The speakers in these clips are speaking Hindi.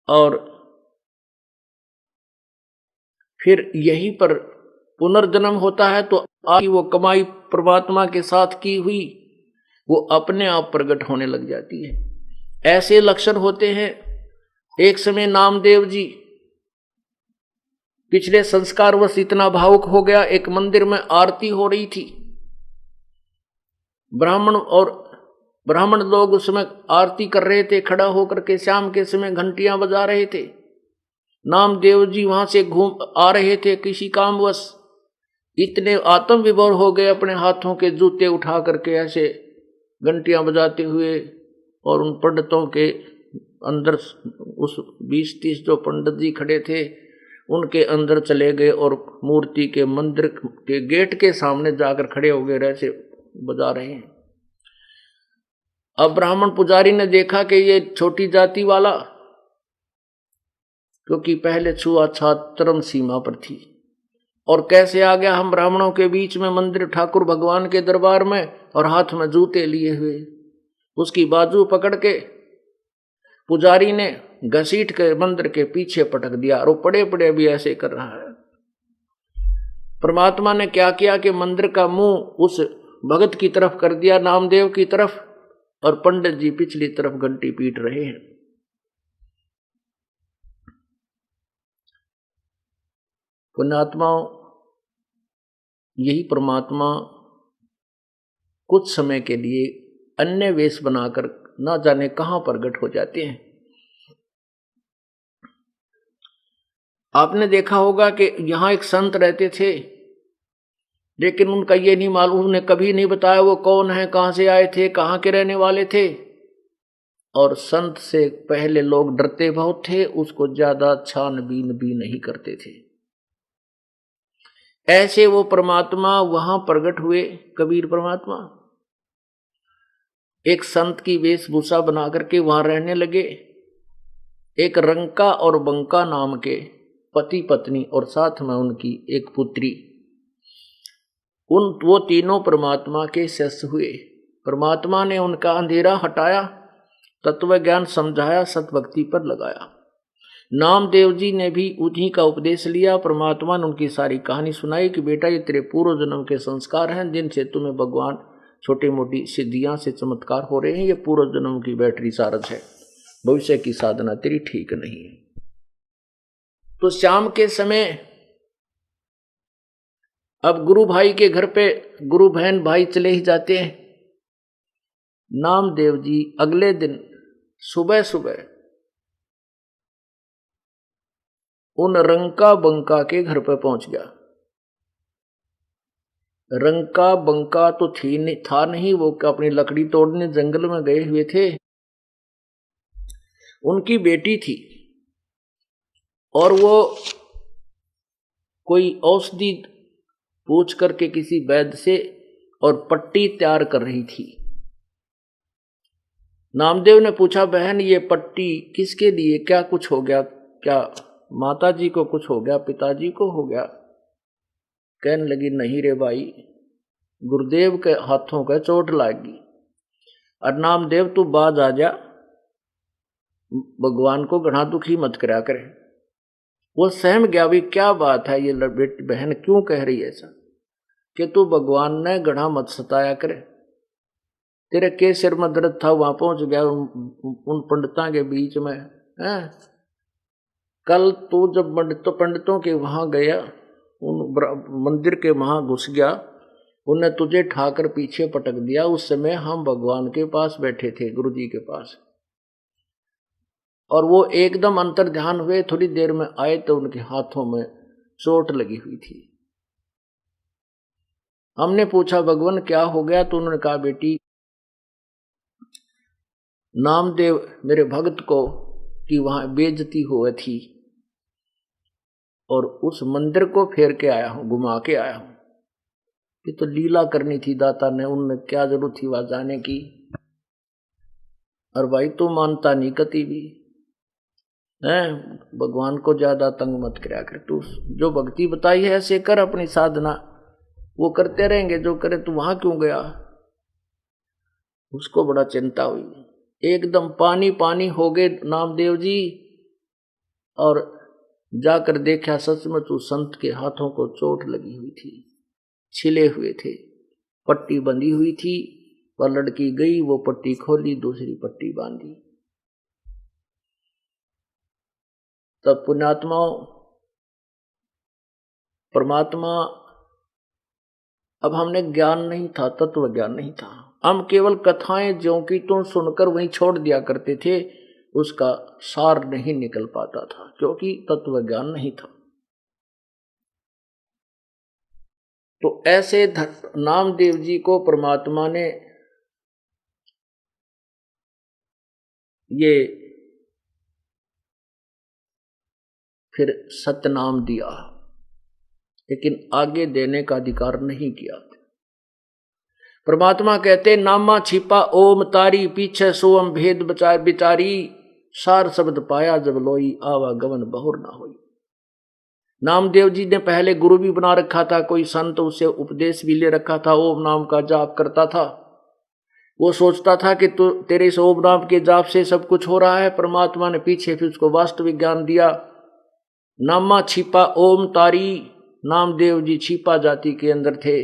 और फिर यहीं पर पुनर्जन्म होता है, तो आपकी वो कमाई परमात्मा के साथ की हुई वो अपने आप प्रकट होने लग जाती है। ऐसे लक्षण होते हैं। एक समय नामदेव जी पिछले संस्कारवश इतना भावुक हो गया, एक मंदिर में आरती हो रही थी, ब्राह्मण लोग उसमें आरती कर रहे थे, खड़ा होकर के शाम के समय घंटियां बजा रहे थे। नामदेव जी वहां से घूम आ रहे थे किसी कामवश, इतने आत्म विभोर हो गए, अपने हाथों के जूते उठा करके ऐसे घंटियां बजाते हुए, और उन पंडितों के अंदर उस 20-30 जो पंडित जी खड़े थे उनके अंदर चले गए और मूर्ति के मंदिर के गेट के सामने जाकर खड़े हो गए, ऐसे बजा रहे हैं। अब ब्राह्मण पुजारी ने देखा कि ये छोटी जाति वाला, क्योंकि पहले छुआछूत चरम सीमा पर थी, और कैसे आ गया हम ब्राह्मणों के बीच में मंदिर ठाकुर भगवान के दरबार में, और हाथ में जूते लिए हुए। उसकी बाजू पकड़ के पुजारी ने घसीट के मंदिर के पीछे पटक दिया, और वो पड़े पड़े भी ऐसे कर रहा है। परमात्मा ने क्या किया कि मंदिर का मुंह उस भगत की तरफ कर दिया, नामदेव की तरफ, और पंडित जी पिछली तरफ घंटी पीट रहे हैं। पुण्यात्माओं, यही परमात्मा कुछ समय के लिए अन्य वेश बनाकर ना जाने कहां प्रकट हो जाते हैं। आपने देखा होगा कि यहां एक संत रहते थे, लेकिन उनका ये नहीं मालूम, उन्हें कभी नहीं बताया वो कौन है, कहां से आए थे, कहां के रहने वाले थे। और संत से पहले लोग डरते बहुत थे, उसको ज्यादा छानबीन भी नहीं करते थे। ऐसे वो परमात्मा वहां प्रकट हुए, कबीर परमात्मा एक संत की वेशभूषा बना करके वहां रहने लगे। एक रंका और बंका नाम के पति पत्नी और साथ में उनकी एक पुत्री, वो तीनों परमात्मा के शिष्य हुए। परमात्मा ने उनका अंधेरा हटाया, तत्व ज्ञान समझाया, सतभक्ति पर लगाया। नामदेव जी ने भी उन्हीं का उपदेश लिया। परमात्मा ने उनकी सारी कहानी सुनाई कि बेटा ये तेरे पूर्व जन्म के संस्कार हैं, जिनसे तुम्हें भगवान छोटी मोटी सिद्धियां से चमत्कार हो रहे हैं। ये पूर्व जन्म की बैटरी चार्ज है, भविष्य की साधना तेरी ठीक नहीं है। तो शाम के समय अब गुरु भाई के घर पे गुरु बहन भाई चले ही जाते हैं। नामदेव जी अगले दिन सुबह सुबह उन रंका बंका के घर पर पहुंच गया। रंका बंका तो था नहीं, वो अपनी लकड़ी तोड़ने जंगल में गए हुए थे। उनकी बेटी थी और वो कोई औषधि पूछ करके किसी वैद्य से और पट्टी तैयार कर रही थी। नामदेव ने पूछा, बहन ये पट्टी किसके लिए, क्या कुछ हो गया, क्या माता जी को कुछ हो गया, पिताजी को हो गया? कहने लगी, नहीं रे भाई, गुरुदेव के हाथों का चोट लागी। और नामदेव तू बाज आ जा, भगवान को घना दुखी मत करा करे। वो सहम गया, भी क्या बात है, ये बेटी बहन क्यों कह रही है ऐसा कि तू भगवान ने घना मत सताया करे, तेरे के सिर में दर्द था, वहां पहुंच गया उन पंडितों के बीच में है। कल तू जब पंडितों के वहां गया, उन मंदिर के वहां घुस गया, उन्हें तुझे ठाकर पीछे पटक दिया। उस समय हम भगवान के पास बैठे थे, गुरु जी के पास, और वो एकदम अंतर ध्यान हुए, थोड़ी देर में आए तो उनके हाथों में चोट लगी हुई थी। हमने पूछा, भगवान क्या हो गया? तो उन्होंने कहा, बेटी नामदेव मेरे भक्त को कि वहां बेइज्जती हुई थी और उस मंदिर को फेर के आया हूं, घुमा के आया हूं। ये तो लीला करनी थी दाता ने, उनने क्या जरूरत थी वहां जाने की। और भाई तू मानता नहीं कति भी है, भगवान को ज्यादा तंग मत कराया कर। तू जो भक्ति बताई है ऐसे कर, अपनी साधना वो करते रहेंगे जो करे, तू वहां क्यों गया? उसको बड़ा चिंता हुई, एकदम पानी पानी हो गए नामदेव जी। और जाकर देखा सचमुच उस संत के हाथों को चोट लगी हुई थी, छिले हुए थे, पट्टी बंधी हुई थी। वह लड़की गई, वो पट्टी खोली, दूसरी पट्टी बांधी। तब पुण्यात्माओं, परमात्मा, अब हमने ज्ञान नहीं था, तत्व ज्ञान नहीं था, हम केवल कथाएं ज्यों की त्यों सुनकर वहीं छोड़ दिया करते थे, उसका सार नहीं निकल पाता था क्योंकि तत्व ज्ञान नहीं था। तो ऐसे नामदेव जी को परमात्मा ने ये फिर सतनाम दिया, लेकिन आगे देने का अधिकार नहीं किया। परमात्मा कहते नामा छिपा ओम तारी, पीछे सोम भेद बिचारी, सार शब्द पाया जब लोई, आवागमन बहुर ना होई। नामदेव जी ने पहले गुरु भी बना रखा था, कोई संत उससे उपदेश भी ले रखा था, ओम नाम का जाप करता था। वो सोचता था कि तो तेरे इस ओम नाम के जाप से सब कुछ हो रहा है। परमात्मा ने पीछे फिर उसको वास्तविक ज्ञान दिया। नामा छिपा ओम तारी, नामदेव जी छिपा जाति के अंदर थे।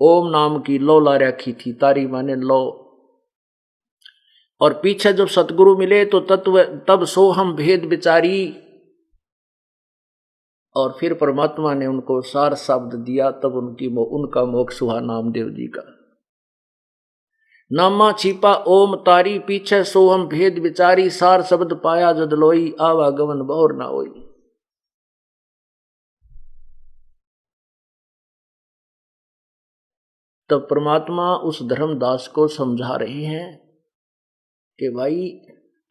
ओम नाम की लो ला रखी थी, तारी माने लो। और पीछे जब सतगुरु मिले तो तत्व तब सोहम भेद विचारी, और फिर परमात्मा ने उनको सार शब्द दिया, तब उनका मोक्ष हुआ नामदेव जी का। नामा छिपा ओम तारी, पीछे सोहम भेद विचारी, सार शब्द पाया जद लोई, आवागमन बहुर ना होई। तब परमात्मा उस धर्मदास को समझा रहे हैं कि भाई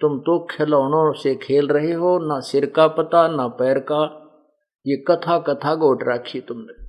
तुम तो खिलौनों से खेल रहे हो, ना सिर का पता ना पैर का, ये कथा कथा गोट रखी तुमने।